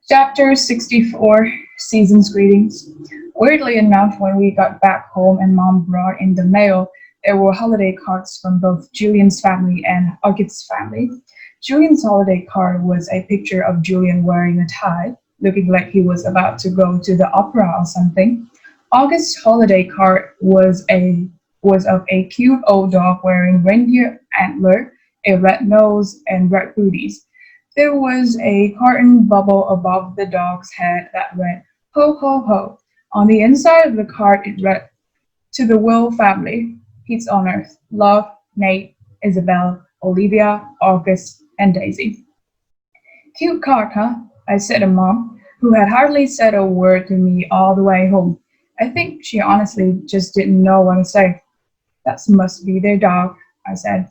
Chapter 64 Season's Greetings. Weirdly enough, when we got back home and mom brought in the mail, there were holiday cards from both Julian's family and August's family. Julian's holiday card was a picture of Julian wearing a tie, looking like he was about to go to the opera or something. August's holiday card was of a cute old dog wearing reindeer antler, a red nose, and red booties. There was a carton bubble above the dog's head that read, Ho, ho, ho. On the inside of the card, it read, To the Will family, peace on earth. Love, Nate, Isabel, Olivia, August, and Daisy. Cute card, huh? I said to Mom, who had hardly said a word to me all the way home. I think she honestly just didn't know what to say. That must be their dog, I said.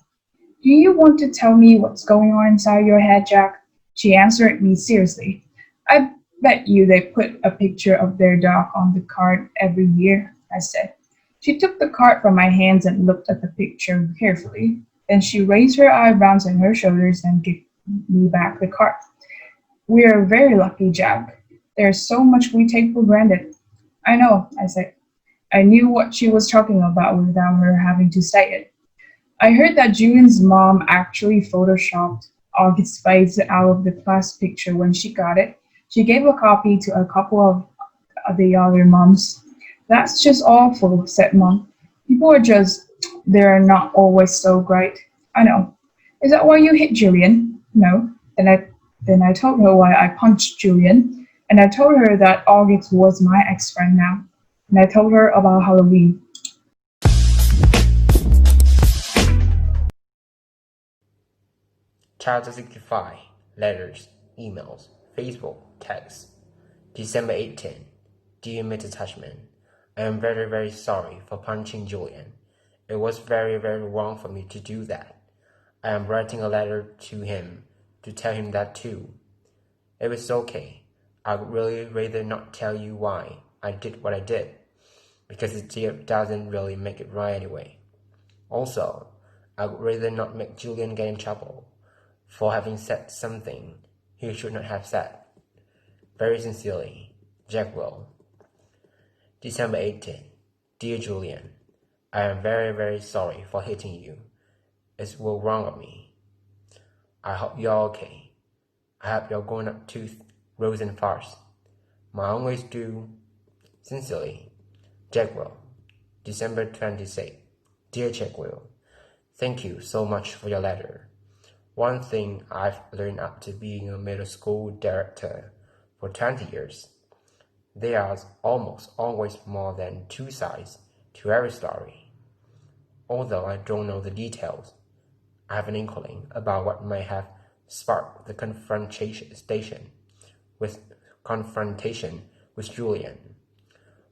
Do you want to tell me what's going on inside your head, Jack? She answered me seriously. I bet you they put a picture of their dog on the card every year, I said. She took the card from my hands and looked at the picture carefully. Then she raised her eyebrows and her shoulders and gave me back the card. We are very lucky, Jack. There's so much we take for granted. I know, I said. I knew what she was talking about without her having to say it. I heard that Julian's mom actually photoshopped August's face out of the class picture when she got it. She gave a copy to a couple of the other moms. That's just awful, said Mom. People are just, they're not always so great. I know. Is that why you hit Julian? No. Then I told her why I punched Julian, and I told her that August was my ex-friend now. And I told her about Halloween. Chapter 65 Letters, Emails, Facebook, Texts. December 18. Dear Mr. Touchman, I am very, very sorry for punching Julian. It was very, very wrong for me to do that. I am writing a letter to him to tell him that too. It was okay. I would really rather not tell you why I did what I did, because it doesn't really make it right anyway. Also, I would rather not make Julian get in trouble for having said something he should not have said. Very sincerely, Jack Will. December 18. Dear Julian, I am very, very sorry for hitting you. It's well wrong of me. I hope you're okay. I hope your grown-up tooth grows in fast. My always do. Sincerely, Jack Will. December 26. Dear Jack Will, thank you so much for your letter. One thing I've learned after being a middle school director for 20 years, there are almost always more than two sides to every story. Although I don't know the details, I have an inkling about what might have sparked the confrontation with Julian.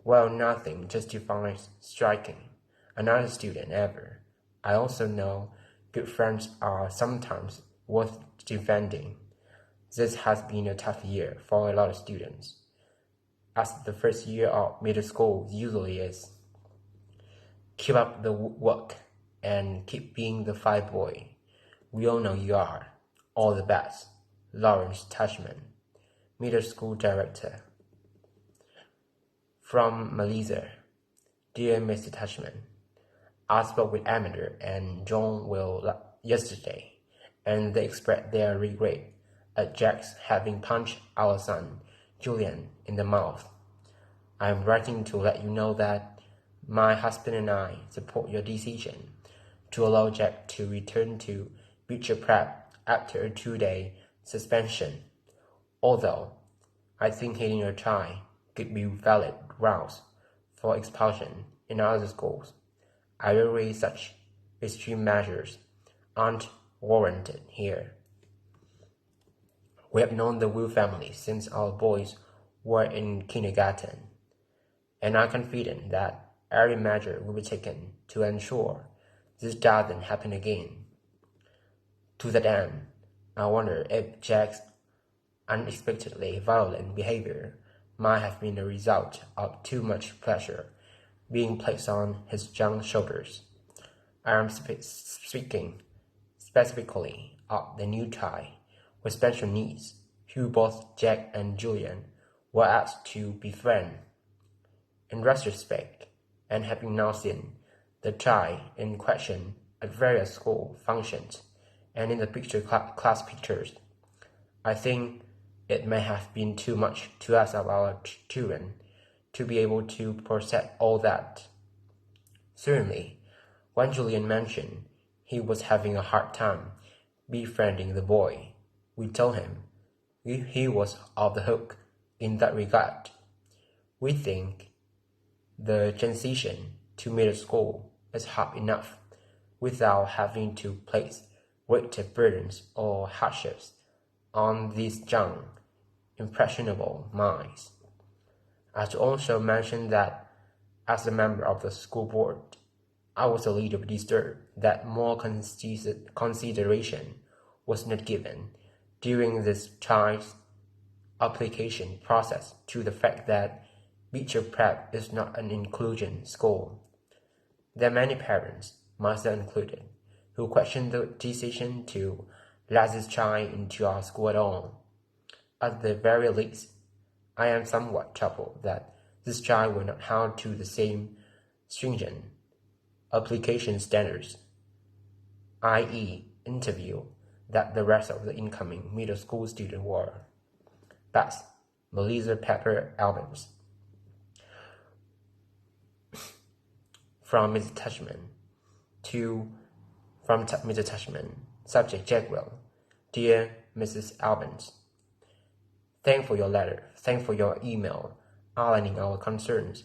Well, nothing justifies striking another student ever. I also know good friends are sometimes worth defending. This has been a tough year for a lot of students, as the first year of middle school usually is. Keep up the work and keep being the fight boy. We all know you are. All the best. Lawrence Touchman, Middle School Director. From Melissa. Dear Mr. Touchman, I spoke with Amanda and John Will yesterday, and they expressed their regret at Jack's having punched our son, Julian, in the mouth. I am writing to let you know that my husband and I support your decision to allow Jack to return to Beecher Prep after a 2-day suspension. Although I think hitting your child could be valid grounds for expulsion in other schools, I worry such extreme measures aren't warranted here. We have known the Wu family since our boys were in kindergarten, and I'm confident that every measure will be taken to ensure this doesn't happen again. To that end, I wonder if Jack's unexpectedly violent behavior might have been the result of too much pressure being placed on his young shoulders. I am speaking specifically of the new child with special needs who both Jack and Julian were asked to befriend. In retrospect, and having now seen the child in question at various school functions and in the class pictures, I think it may have been too much to ask of our children to be able to process all that. Certainly, when Julian mentioned he was having a hard time befriending the boy, we told him he was off the hook in that regard. We think the transition to middle school is hard enough without having to place greater burdens or hardships on these young, impressionable minds. I should also mention that as a member of the school board, I was a little bit disturbed that more consideration was not given during this child's application process to the fact that Beecher Prep is not an inclusion school. There are many parents, myself included, who question the decision to let this child into our school at all. At the very least, I am somewhat troubled that this child will not held to the same stringent application standards, i.e. interview, that the rest of the incoming middle school students were. Best, Melissa Pepper Albans. From Mr. Tushman Mr. Tushman, subject Jackwell. Dear Mrs. Albans, thank for your letter, thank for your email, outlining your concerns.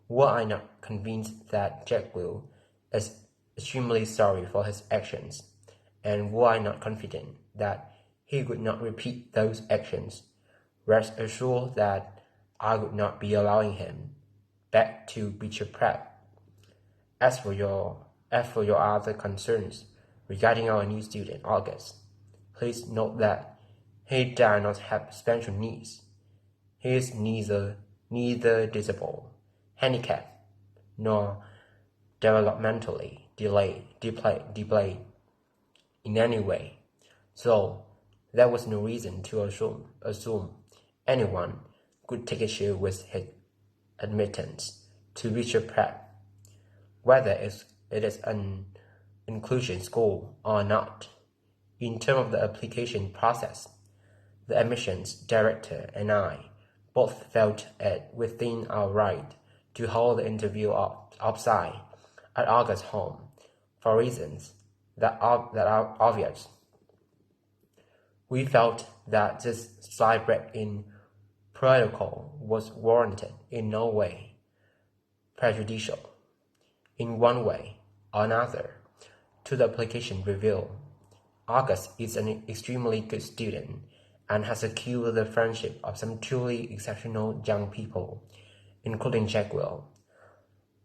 Were I not convinced that Jackwell is extremely sorry for his actions, and were I not confident that he would not repeat those actions, rest assured that I would not be allowing him back to Beecher Prep. As for your other concerns regarding our new student, August, please note that he does not have special needs. He is neither disabled, handicapped, nor developmentally delayed in any way. So there was no reason to assume anyone could take issue with his admittance to Beecher Prep, whether it is an inclusion school or not. In terms of the application process, the admissions director and I both felt it within our right to hold the interview outside at August's home for reasons that are obvious. We felt that this slight break in protocol was warranted, in no way prejudicial, in one way or another, to the application review. August is an extremely good student and has secured the friendship of some truly exceptional young people, including Jackwell.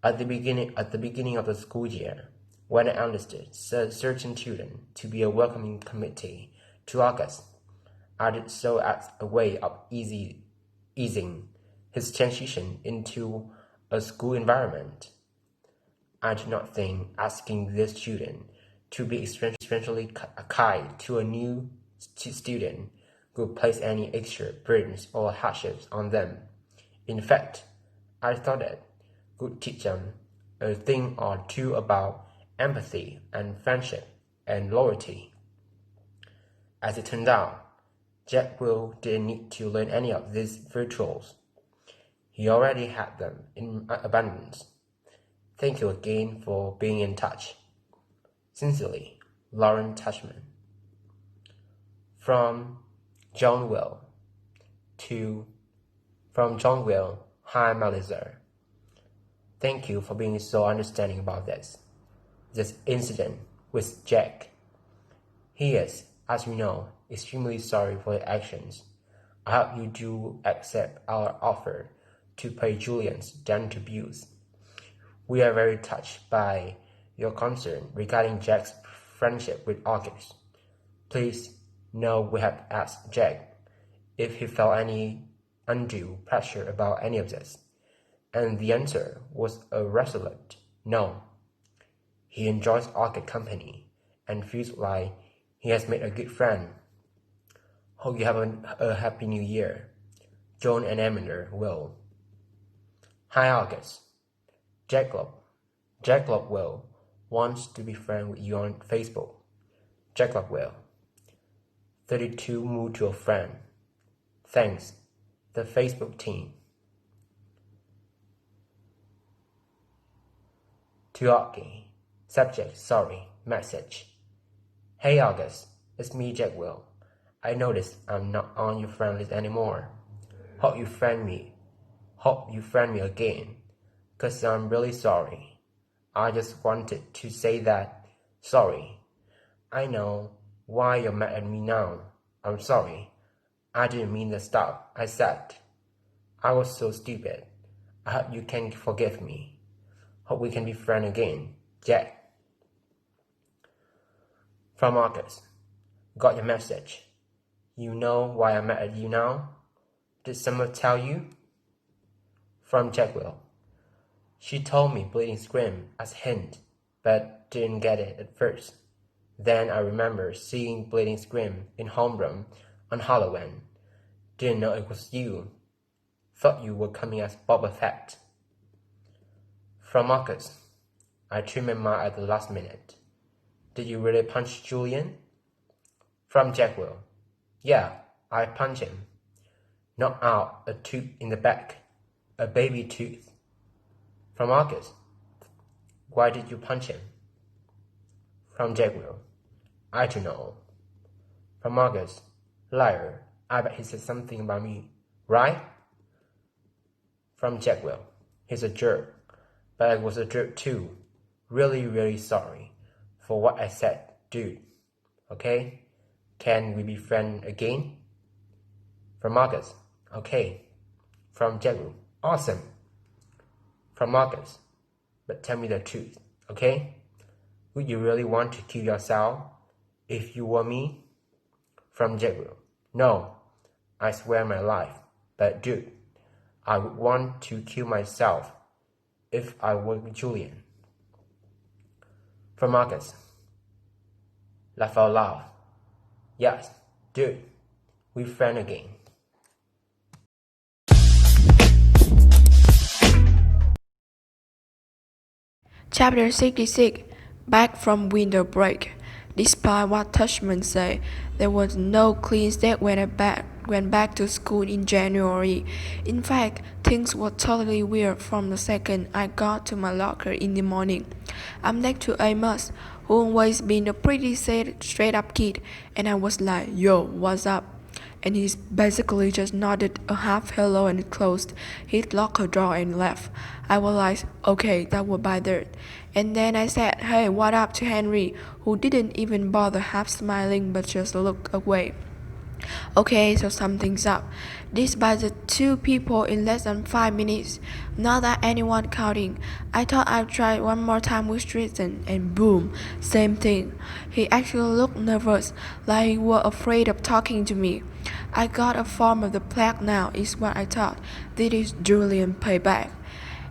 At the beginning of the school year, when I understood certain children to be a welcoming committee to August, I did so as a way of easing his transition into a school environment. I do not think asking this student to be extremely kind to a new student would place any extra burdens or hardships on them. In fact, I thought it would teach them a thing or two about empathy and friendship and loyalty. As it turned out, Jackwell didn't need to learn any of these virtues. He already had them in abundance. Thank you again for being in touch. Sincerely, Lauren Tushman. From John Will, hi Melissa. Thank you for being so understanding about this incident with Jack. He is, as you know, extremely sorry for his actions. I hope you do accept our offer to pay Julian's dental bills. We are very touched by your concern regarding Jack's friendship with August. Please know we have asked Jack if he felt any undue pressure about any of this, and the answer was a resolute no. He enjoys August's company and feels like he has made a good friend. Hope you have a happy new year. John and Amanda Will. Hi August. Jacob Will wants to be friends with you on Facebook. Jacob Will. 32 mutual friend. Thanks. The Facebook team. To Augie. Subject, sorry. Message. Hey August, it's me Jack Will. I noticed I'm not on your friend list anymore. Hope you friend me again. 'Cause I'm really sorry. I just wanted to say that. Sorry. I know why you're mad at me now. I'm sorry. I didn't mean the stuff I said. I was so stupid. I hope you can forgive me. Hope we can be friends again. Jack. From August. Got your message. You know why I'm mad at you now? Did someone tell you? From Jackwell. She told me Bleeding Scream as hint, but didn't get it at first. Then I remember seeing Bleeding Scream in homeroom on Halloween. Didn't know it was you. Thought you were coming as Boba Fett. From August. I changed my mind at the last minute. Did you really punch Julian? From Jackwell. Yeah, I punched him. Knocked out a tooth in the back. A baby tooth. From August. Why did you punch him? From Jackwell. I don't know. From August. Liar. I bet he said something about me. Right? From Jackwell. He's a jerk. But I was a jerk too. Really, really sorry for what I said, dude. Okay? Can we be friends again? From August. Okay. From Jackwell. Awesome. From August. But tell me the truth, okay? Would you really want to kill yourself if you were me? From Jackwell. No, I swear my life. But dude, I would want to kill myself if I were Julian. From August. Laugh out loud. Yes, dude, we're friends again. Chapter 66. Back from winter break. Despite what Tushman said, there was no clean state when I went back to school in January. In fact, things were totally weird from the second I got to my locker in the morning. I'm next to Amos, who always been a pretty straight-up kid, and I was like, "Yo, what's up?" And he basically just nodded a half hello and closed his locker door and left. I was like, okay, that was by that. And then I said, hey, what up to Henry, who didn't even bother half smiling but just looked away. Okay, so something's up. This by the two people in less than 5 minutes. Not that anyone counting. I thought I'd try one more time with Tristan, and boom, same thing. He actually looked nervous, like he were afraid of talking to me. I got a form of the plaque now, is what I thought. This is Julian payback.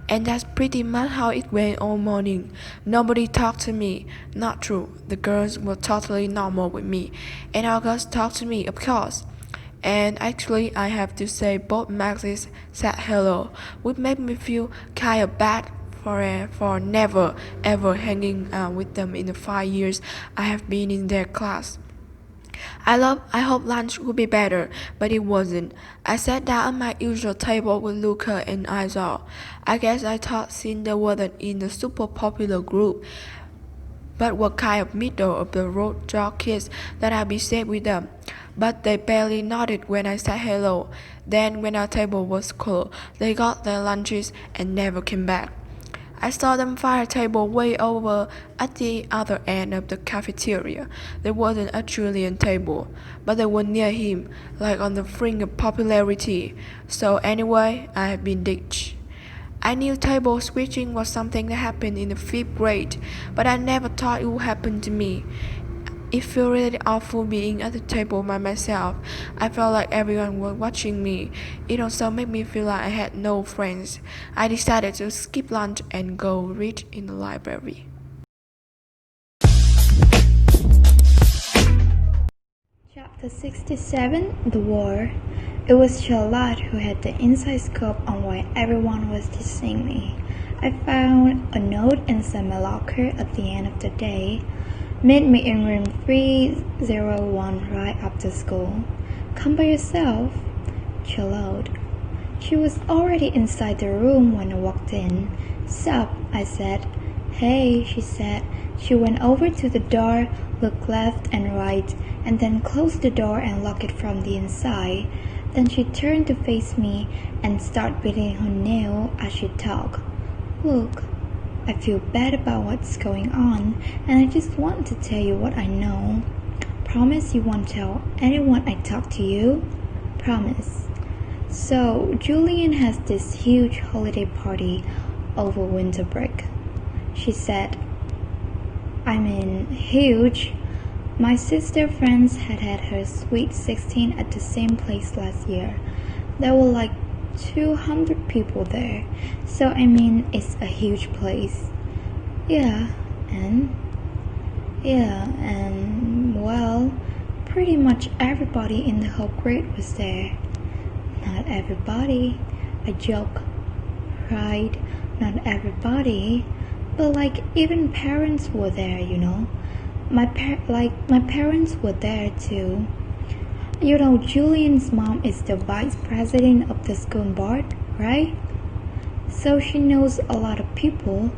And that's pretty much how it went all morning. Nobody talked to me. Not true. The girls were totally normal with me. And August talked to me, of course. And actually, I have to say both Maxes said hello, which made me feel kind of bad for never ever hanging out with them in the 5 years I have been in their class. I hope lunch would be better, but it wasn't. I sat down at my usual table with Luca and Izal. I guess I thought since they weren't in the super popular group, but were kind of middle of the road jock kids, that I'd be safe with them. But they barely nodded when I said hello. Then when our table was full, they got their lunches and never came back. I saw them find a table way over at the other end of the cafeteria. There wasn't a Julian table, but they were near him, like on the fringe of popularity. So anyway, I had been ditched. I knew table switching was something that happened in the 5th grade, but I never thought it would happen to me. It felt really awful being at the table by myself. I felt like everyone was watching me. It also made me feel like I had no friends. I decided to skip lunch and go read in the library. Chapter The 67, the war. It was Charlotte who had the inside scoop on why everyone was dissing me. I found a note inside my locker at the end of the day. Meet me in room 301 right after school. Come by yourself, Charlotte. She was already inside the room when I walked in. Sup, I said. Hey, she said. She went over to the door, looked left and right, and then closed the door and locked it from the inside. Then she turned to face me and started biting her nail as she talked. Look, I feel bad about what's going on, and I just want to tell you what I know. Promise you won't tell anyone I talk to you? Promise. So, Julian has this huge holiday party over winter break. She said, I mean, huge. My sister friends had her sweet 16 at the same place last year. There were like 200 people there. So I mean, it's a huge place. Yeah, and well, pretty much everybody in the whole grade was there. Not everybody, I joke. Right, not everybody, but like even parents were there, you know. My parents were there too. You know, Julian's mom is the vice president of the school board, right? So she knows a lot of people.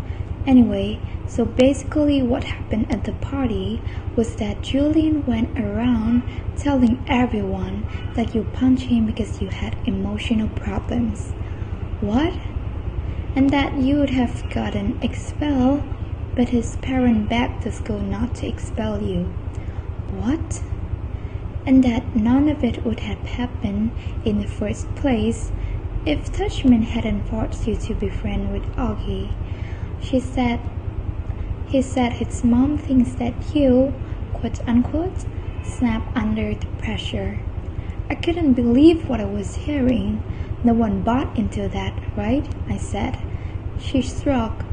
Anyway, so basically what happened at the party was that Julian went around telling everyone that you punched him because you had emotional problems. What? And that you would have gotten expelled, but his parent begged the school not to expel you. What? And that none of it would have happened in the first place if Tushman hadn't forced you to be friends with Augie. He said his mom thinks that you, quote unquote, snapped under the pressure. I couldn't believe what I was hearing. No one bought into that, right? I said. She shrugged.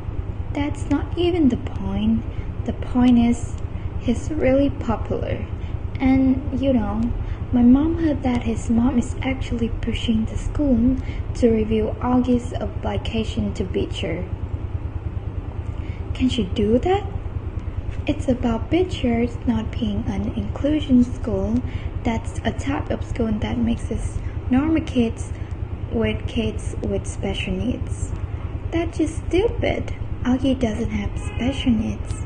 That's not even the point. The point is, he's really popular. And, you know, my mom heard that his mom is actually pushing the school to review Augie's application to Beecher. Can she do that? It's about Beecher not being an inclusion school. That's a type of school that mixes normal kids with special needs. That's just stupid. Augie doesn't have special needs.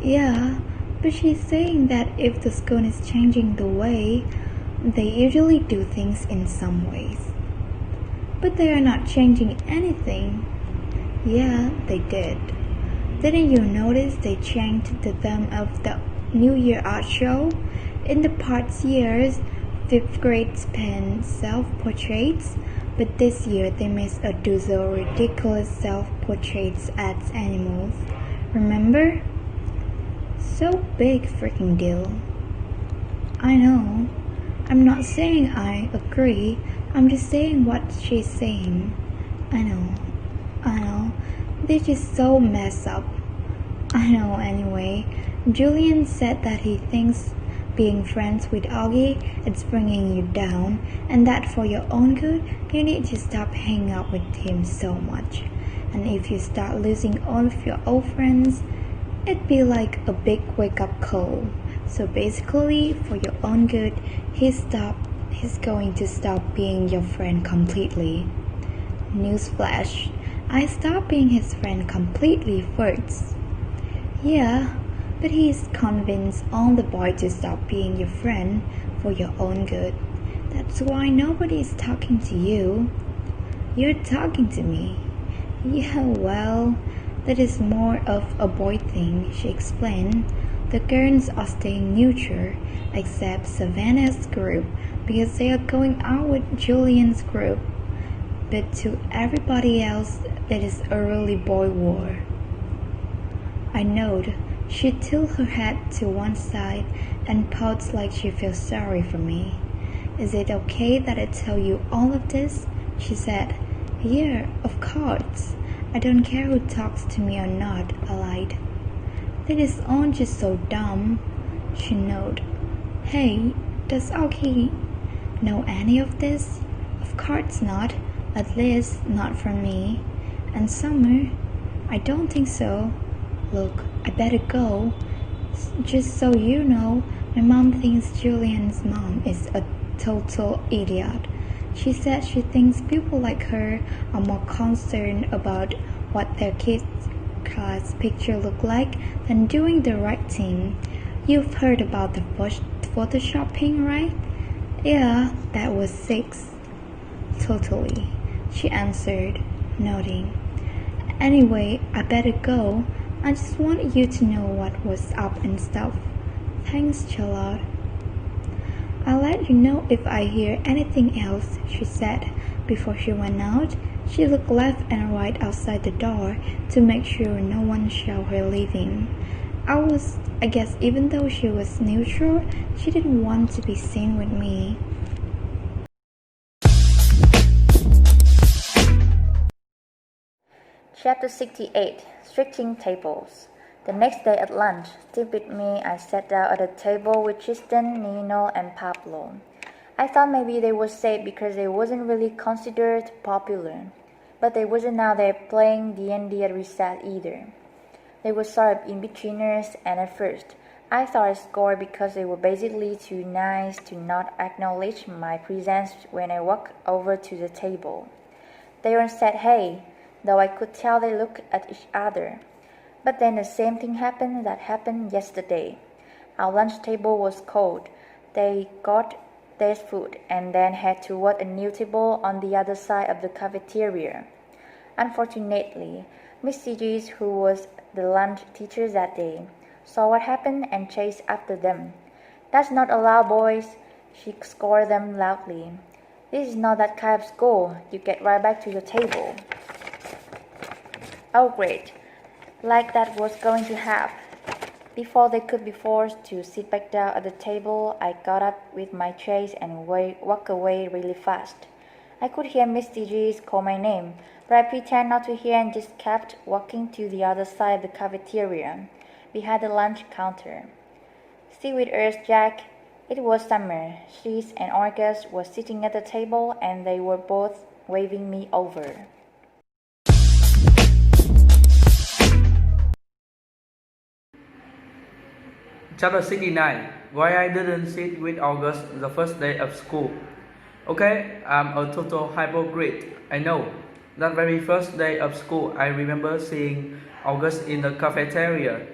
Yeah, but she's saying that if the school is changing the way, they usually do things in some ways. But they are not changing anything. Yeah, they did. Didn't you notice they changed the theme of the New Year art show? In the past years, 5th grades paint self-portraits, but this year they made a dozen ridiculous self-portraits as animals. Remember? So big freaking deal. I know. I'm not saying I agree. I'm just saying what she's saying. I know. They're just so messed up. I know anyway. Julian said that he thinks being friends with Augie is bringing you down, and that for your own good, you need to stop hanging out with him so much. And if you start losing all of your old friends, it'd be like a big wake-up call. So basically, for your own good, he's going to stop being your friend completely. Newsflash, I stopped being his friend completely first. Yeah, but he's convinced all the boys to stop being your friend for your own good. That's why nobody is talking to you. You're talking to me. Yeah, well, that is more of a boy thing, she explained. The girls are staying neutral, except Savannah's group, because they are going out with Julian's group. But to everybody else, that is a really boy war. I nodded. She tilted her head to one side and pouted like she feels sorry for me. Is it okay that I tell you all of this? She said. Yeah, of course. I don't care who talks to me or not, I lied. That is all just so dumb. She nodded. Hey, Does Augie know any of this? Of course not, at least not from me. And Summer? I don't think so. Look, I better go. Just so you know, my mom thinks Julian's mom is a total idiot. She said she thinks people like her are more concerned about what their kids' class picture look like than doing the right thing. You've heard about the photoshopping, right? Yeah, that was 6. Totally, she answered, nodding. Anyway, I better go. I just wanted you to know what was up and stuff. Thanks, Charlotte. I'll let you know if I hear anything else, she said. Before she went out, she looked left and right outside the door to make sure no one saw her leaving. I guess even though she was neutral, she didn't want to be seen with me. Chapter 68 Stretching Tables. The next day at lunch, still with me, I sat down at a table with Tristan, Nino, and Pablo. I thought maybe they were safe because they wasn't really considered popular, but they wasn't out there playing D&D at recess either. They were sort of in-betweeners, and at first, I thought I scored because they were basically too nice to not acknowledge my presence when I walked over to the table. They all said hey, though I could tell they looked at each other. But then the same thing happened that happened yesterday. Our lunch table was cold. They got their food and then had to work a new table on the other side of the cafeteria. Unfortunately, Miss Sigis, who was the lunch teacher that day, saw what happened and chased after them. That's not allowed, boys, she scolded them loudly. This is not that kind of school. You get right back to your table. Oh great, like that was going to happen. Before they could be forced to sit back down at the table, I got up with my trays and walked away really fast. I could hear Miss DGs call my name, but I pretended not to hear and just kept walking to the other side of the cafeteria, behind the lunch counter. Stay with us, Jack. It was summer. She's and August were sitting at the table and they were both waving me over. Chapter 69 Why I didn't sit with August the first day of school. Okay, I'm a total hypocrite, I know. That very first day of school, I remember seeing August in the cafeteria.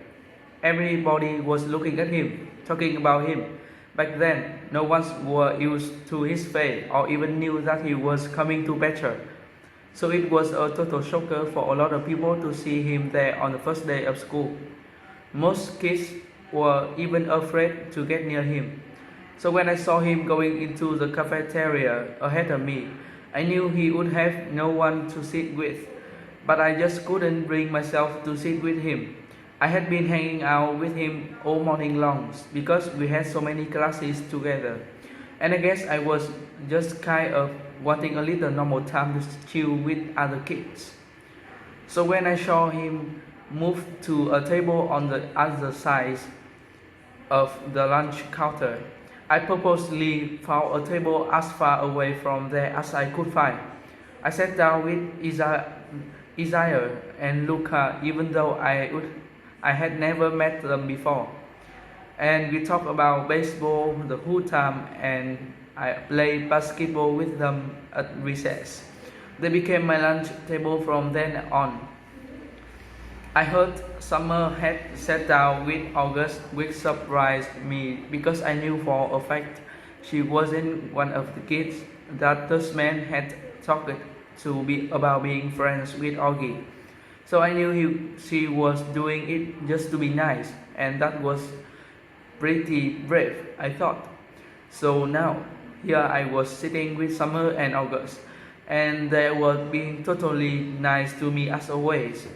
Everybody was looking at him, talking about him. Back then, no one was used to his face or even knew that he was coming to Becher. So it was a total shocker for a lot of people to see him there on the first day of school. Most kids were even afraid to get near him. So when I saw him going into the cafeteria ahead of me, I knew he would have no one to sit with, but I just couldn't bring myself to sit with him. I had been hanging out with him all morning long because we had so many classes together, and I guess I was just kind of wanting a little normal time to chill with other kids. So when I saw him move to a table on the other side of the lunch counter, I purposely found a table as far away from there as I could find. I sat down with Isaiah and Luca, even though I had never met them before. And we talked about baseball the whole time, and I played basketball with them at recess. They became my lunch table from then on. I heard Summer had sat down with August, which surprised me because I knew for a fact she wasn't one of the kids that this man had talked to about being friends with Augie. So I knew she was doing it just to be nice, and that was pretty brave, I thought. So now, here I was sitting with Summer and August, and they were being totally nice to me as always.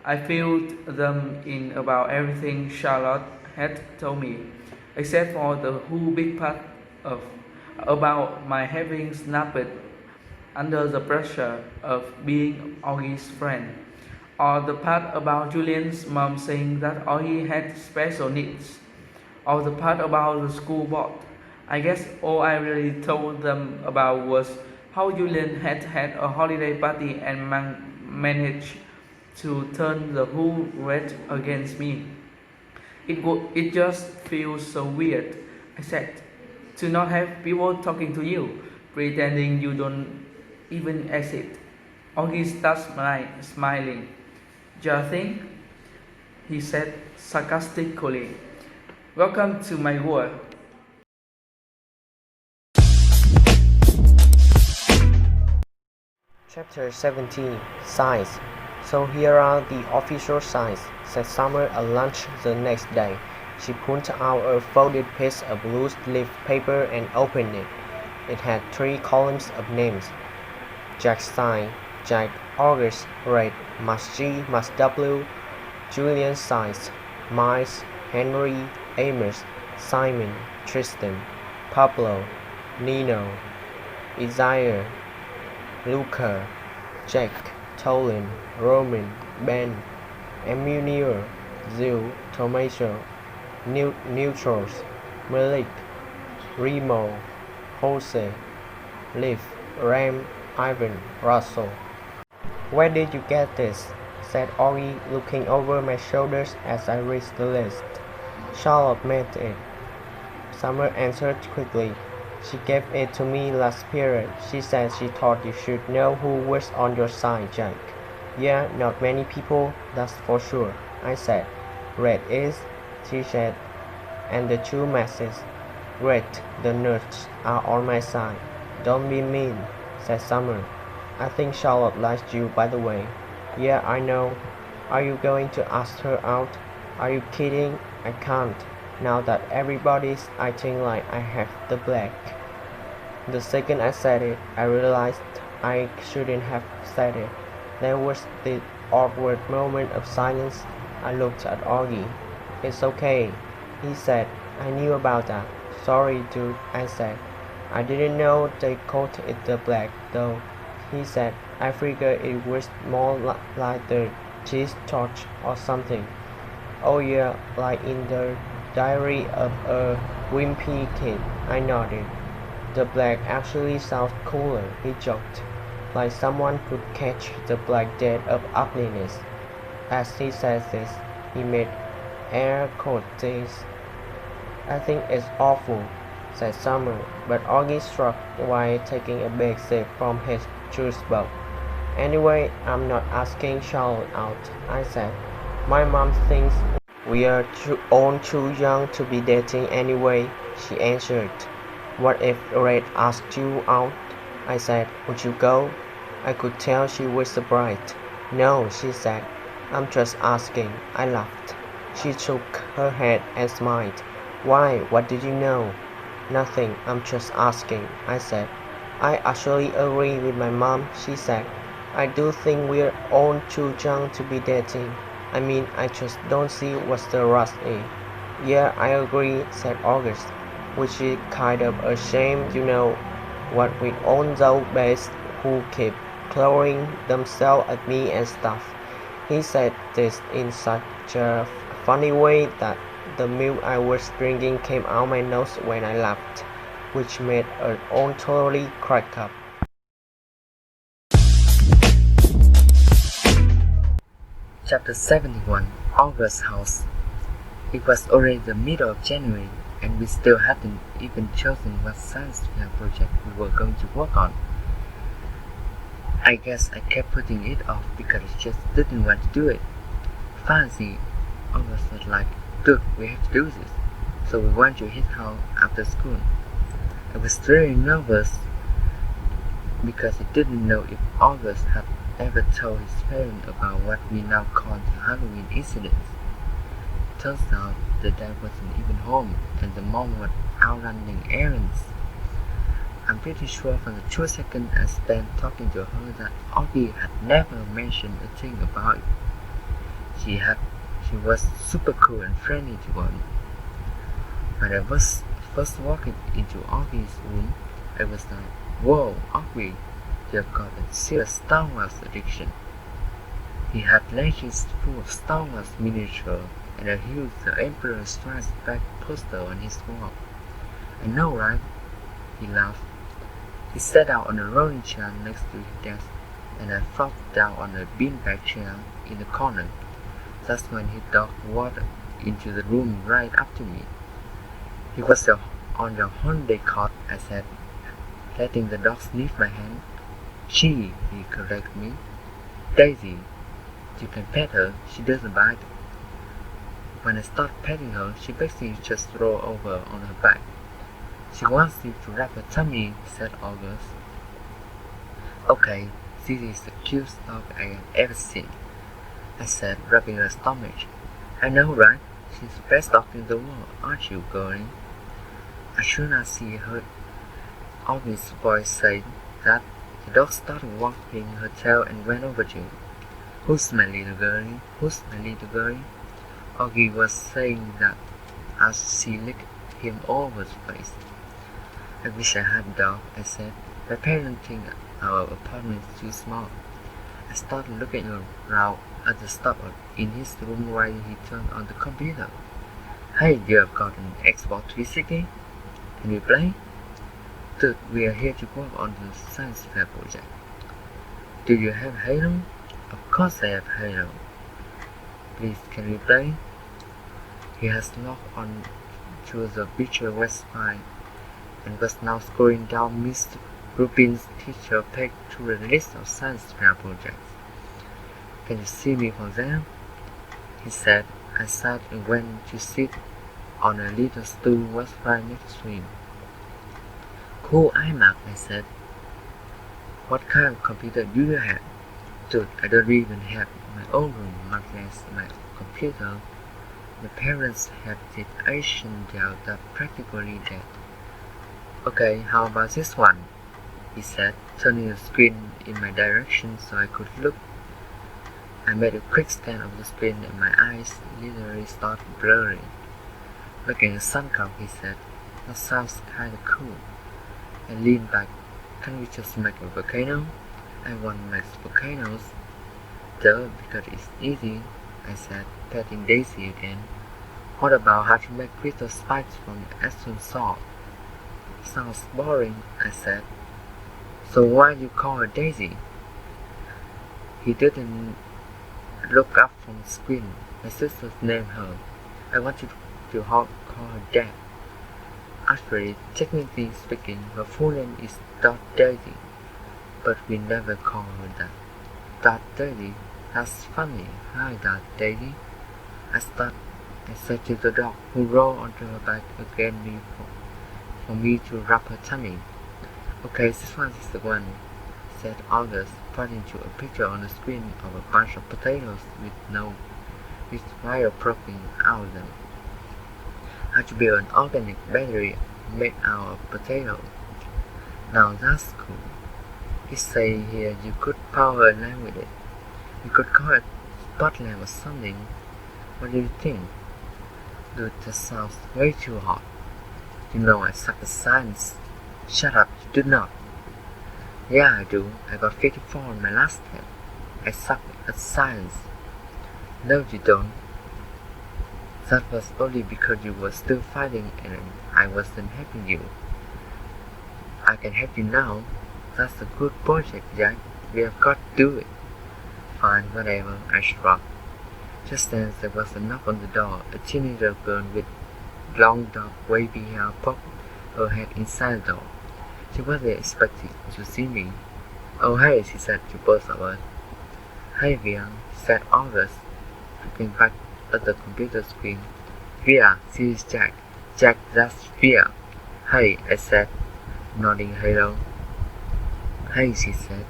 I filled them in about everything Charlotte had told me, except for the whole big part about my having snapped under the pressure of being Augie's friend, or the part about Julian's mom saying that Augie had special needs, or the part about the school board. I guess all I really told them about was how Julian had had a holiday party and managed to turn the whole red against me. It just feels so weird, I said, to not have people talking to you, pretending you don't even exist. Augie starts smiling. Jothing, he said sarcastically. Welcome to my world. Chapter 17 Signs. So here are the official signs, said Summer at lunch the next day. She pulled out a folded piece of loose leaf paper and opened it. It had 3 columns of names. Jack's sign, Jack, August, Red, Mass G, Mass W, Julian signs, Miles, Henry, Amos, Simon, Tristan, Pablo, Nino, Isaiah, Luca, Jack, Tolan, Roman, Ben, Emmanuel, Zil, Tomato, Neutrals, Malik, Remo, Jose, Liv, Ram, Ivan, Russell. Where did you get this? Said Augie, looking over my shoulders as I read the list. Charlotte made it. Summer answered quickly. She gave it to me last period. She said she thought you should know who was on your side, Jack. Yeah, not many people, that's for sure, I said. Red is, she said, and the 2 masses. Red, the nerds, are on my side. Don't be mean, said Summer. I think Charlotte likes you, by the way. Yeah, I know. Are you going to ask her out? Are you kidding? I can't. Now that everybody's acting like I have the black. The second I said it, I realized I shouldn't have said it. There was this awkward moment of silence. I looked at Augie. It's okay, he said. I knew about that. Sorry, dude, I said. I didn't know they called it the black, though, he said. I figured it was more like the cheese torch or something. Oh yeah, like in the Diary of a Wimpy Kid, I nodded. The black actually sounds cooler, he joked. Like someone could catch the black death of ugliness. As he said this, he made air quotes. I think it's awful, said Summer, but Augie shrugged while taking a big sip from his juice box. Anyway, I'm not asking Charlotte out, I said. My mom thinks we are all too young to be dating anyway, she answered. What if Red asked you out? I said. Would you go? I could tell she was surprised. No, she said. I'm just asking. I laughed. She shook her head and smiled. Why? What did you know? Nothing. I'm just asking, I said. I actually agree with my mom, she said. I do think we're all too young to be dating. I mean, I just don't see what's the rush in. Yeah, I agree, said August, which is kind of a shame, you know, what with all those babes who keep throwing themselves at me and stuff. He said this in such a funny way that the milk I was drinking came out my nose when I laughed, which made us all totally crack up. Chapter 71 August's House. It was already the middle of January, and we still hadn't even chosen what science fair project we were going to work on. I guess I kept putting it off because I just didn't want to do it. Finally, August was like, "Look, we have to do this, so we want to hit house after school." I was very nervous because I didn't know if August had ever told his parents about what we now call the Halloween incident. Turns out the dad wasn't even home and the mom was out running errands. I'm pretty sure from the 2 seconds I spent talking to her that Augie had never mentioned a thing about it. She was super cool and friendly toward me. When I was first walking into Augie's room, I was like, "Whoa, Augie, you've got a serious Star Wars addiction." He had ledges full of Star Wars miniature and a huge The Emperor Strikes Back poster on his wall. I know, right? He laughed. He sat down on a rolling chair next to his desk, and I flopped down on a beanbag chair in the corner. That's when his dog walked into the room right after me. He was on the holiday cot, I said, letting the dog sniff my hand. She, he corrected me. Daisy, you can pet her, she doesn't bite. When I start petting her, she basically just rolls over on her back. She wants you to rub her tummy, said August. Okay, this is the cutest dog I have ever seen, I said, rubbing her stomach. I know, right? She's the best dog in the world, aren't you, girlie? As soon as she heard August's voice say that, the dog started wagging her tail and ran over to him. Who's my little girlie? Who's my little girlie? Augie was saying that as she licked him all over the place. I wish I had a dog, I said. My parents think our apartment is too small. I started looking around at the stuff in his room while he turned on the computer. Hey, you have got an Xbox 360? Can we play? Dude, we are here to work on the science fair project. Do you have Halo? Of course I have Halo. Please, can we play? He has logged on to the Beecher website and was now scrolling down Mr. Rubin's teacher page to the list of science fair projects. Can you see me from there? He said. I sat and went to sit on a little stool was right next to him. Cool iMac, I said. What kind of computer do you have? Dude, I don't even have my own room, much less my computer. My parents have this Asian Dell that practically dead. Okay, how about this one? He said, turning the screen in my direction so I could look. I made a quick scan of the screen and my eyes literally started blurring. Making a sun cup, he said. That sounds kinda cool. I leaned back. Can we just make a volcano? I want to make volcanoes. Duh, because it's easy, I said, petting Daisy again. What about how to make crystal spikes from Epsom salt? Sounds boring, I said. So why do you call her Daisy? He didn't look up from the screen. My sister named her. I wanted to call her Dad. Actually, technically speaking, her full name is Dot Daisy, but we never call her that. Dot Daisy? That's funny. Hi, Dot Daisy. I said to the dog, who rolled onto her back again for me to rub her tummy. Okay, this one is the one, said August, pointing to a picture on the screen of a bunch of potatoes with wire poking out of them. How to build an organic battery made out of potato. Now that's cool. He say here you could power a lamp with it. You could call it spotlight or something. What do you think? Dude, that sounds way too hot. You know I suck at science. Shut up, you do not. Yeah, I do. I got 54 on my last test. I suck at science. No, you don't. That was only because you were still fighting and I wasn't helping you. I can help you now. That's a good project, Jack. We have got to do it. Fine, whatever, I shrugged. Just then there was a knock on the door. A teenager girl with long dark wavy hair poked her head inside the door. She wasn't expecting to see me. Oh hey, she said to both of us. Hey Via, said August, looking back at the computer screen. Via, this is Jack. Jack, that's Via. Hey, I said, nodding hello. Hey, she said,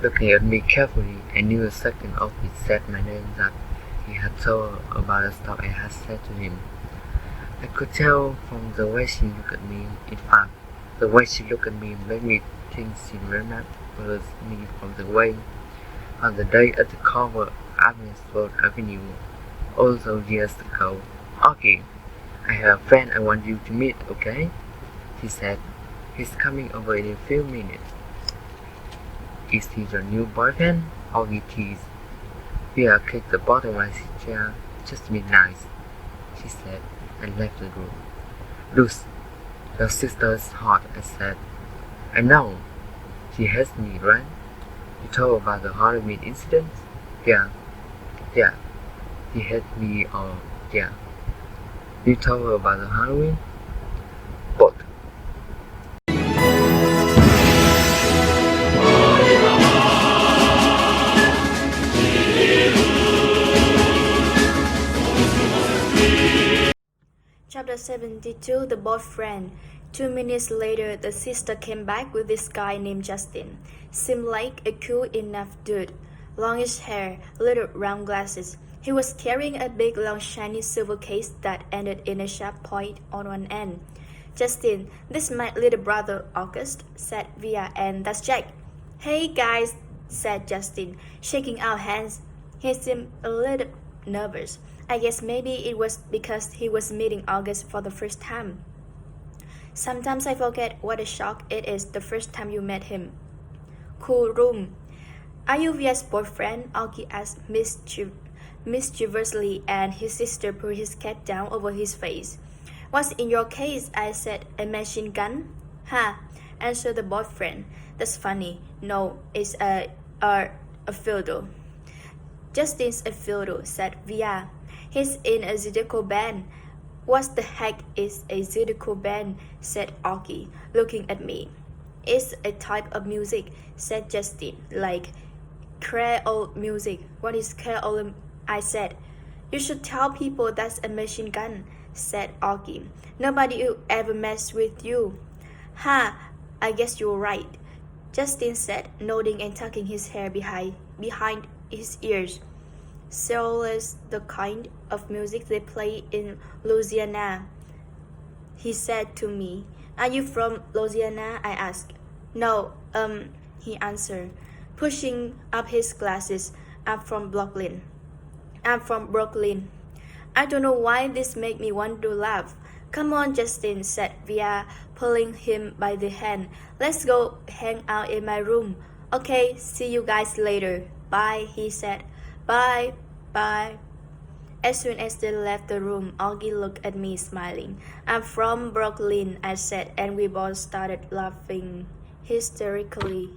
looking at me carefully. I knew the second August said my name that he had told her about the stuff I had said to him. I could tell from the way she looked at me. In fact, the way she looked at me made me think she remembers me from the way on the day at the cover Abbotsford Avenue all those years ago. Augie, I have a friend I want you to meet, okay? He said. He's coming over in a few minutes. Is he your new boyfriend? Augie teased. Via kicked the bottom of his chair. Just be nice, she said, and left the room. Luce, The sister's heart, I said. I know. She hates me, right? You told about the Halloween incident? Yeah. Yeah. He hates me, or yeah. You told her about the Halloween? Both. Chapter 72 The Boyfriend. 2 minutes later, the sister came back with this guy named Justin. Seemed like a cool enough dude. Longish hair, little round glasses. He was carrying a big long shiny silver case that ended in a sharp point on one end. Justin, this is my little brother August, said Via, and that's Jack. Hey guys, said Justin, shaking our hands. He seemed a little nervous. I guess maybe it was because he was meeting August for the first time. Sometimes I forget what a shock it is the first time you met him. Cool room. Are you Via's boyfriend? Augie asked mischievously, and his sister put his cap down over his face. What's in your case? I said. A machine gun? Ha, answered the boyfriend. That's funny. No, it's a fiddle. Justin's a fiddle, said Via. He's in a Zydeco band. What the heck is a Zydeco band? Said Augie, looking at me. It's a type of music, said Justin, like Creole music. What is Creole? I said. You should tell people that's a machine gun, said Augie. Nobody will ever mess with you. Ha, I guess you're right, Justin said, nodding and tucking his hair behind his ears. Soul is the kind of music they play in Louisiana, he said to me. Are you from Louisiana? I asked. No, he answered, pushing up his glasses. I'm from Brooklyn. I don't know why this made me want to laugh. Come on, Justin, said Via, pulling him by the hand. Let's go hang out in my room. Okay, see you guys later. Bye, he said. Bye. Bye. As soon as they left the room, Augie looked at me smiling. I'm from Brooklyn, I said, and we both started laughing hysterically.